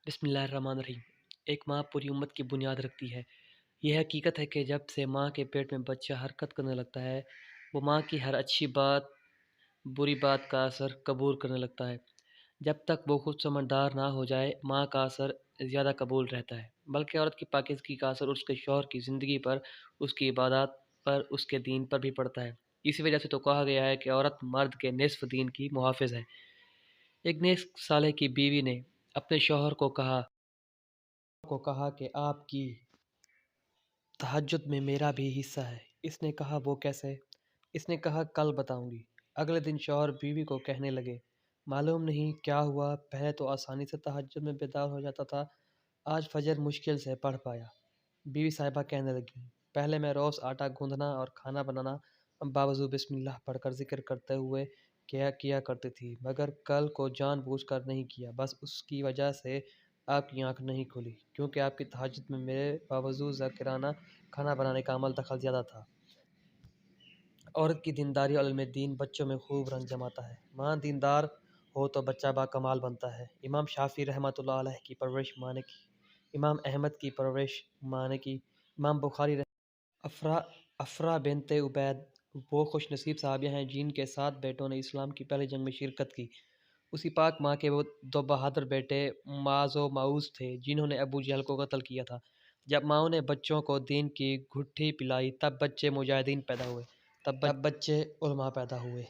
بسم اللہ الرحمن الرحیم۔ ایک ماں پوری امت کی بنیاد رکھتی ہے۔ یہ حقیقت ہے کہ جب سے ماں کے پیٹ میں بچہ حرکت کرنے لگتا ہے، وہ ماں کی ہر اچھی بات، بری بات کا اثر قبول کرنے لگتا ہے۔ جب تک وہ خود سمجھدار نہ ہو جائے، ماں کا اثر زیادہ قبول رہتا ہے، بلکہ عورت کی پاکیزگی کا اثر اس کے شوہر کی زندگی پر، اس کی عبادات پر، اس کے دین پر بھی پڑتا ہے۔ اسی وجہ سے تو کہا گیا ہے کہ عورت مرد کے نصف دین کی محافظ ہے۔ ایک نیک صالح کی بیوی نے اپنے شوہر کو کہا کہ آپ کی تہجد میں میرا بھی حصہ ہے۔ اس نے کہا وہ کیسے؟ اس نے کہا کل بتاؤں گی۔ اگلے دن شوہر بیوی کو کہنے لگے معلوم نہیں کیا ہوا، پہلے تو آسانی سے تہجد میں بیدار ہو جاتا تھا، آج فجر مشکل سے پڑھ پایا۔ بیوی صاحبہ کہنے لگی پہلے میں روز آٹا گوندھنا اور کھانا بنانا باوضو بسم اللہ پڑھ کر ذکر کرتے ہوئے کیا کرتی تھی، مگر کل کو جان بوجھ کر نہیں کیا، بس اس کی وجہ سے آپ کی آنکھ نہیں کھلی، کیونکہ آپ کی تہجد میں میرے باوضو ذاکرانہ کھانا بنانے کا عمل دخل زیادہ تھا۔ عورت کی دینداری اور علم دین بچوں میں خوب رنگ جماتا ہے۔ ماں دیندار ہو تو بچہ با کمال بنتا ہے۔ امام شافعی رحمۃ اللہ علیہ کی پرورش ماں نے کی، امام احمد کی پرورش ماں نے کی، امام بخاری افرا بنت عبید وہ خوش نصیب صحابیہ ہیں جن کے 7 بیٹوں نے اسلام کی پہلی جنگ میں شرکت کی۔ اسی پاک ماں کے وہ 2 بہادر بیٹے معاذ و معوذ تھے جنہوں نے ابو جہل کو قتل کیا تھا۔ جب ماؤں نے بچوں کو دین کی گھٹی پلائی تب بچے مجاہدین پیدا ہوئے، تب بچے علماء پیدا ہوئے۔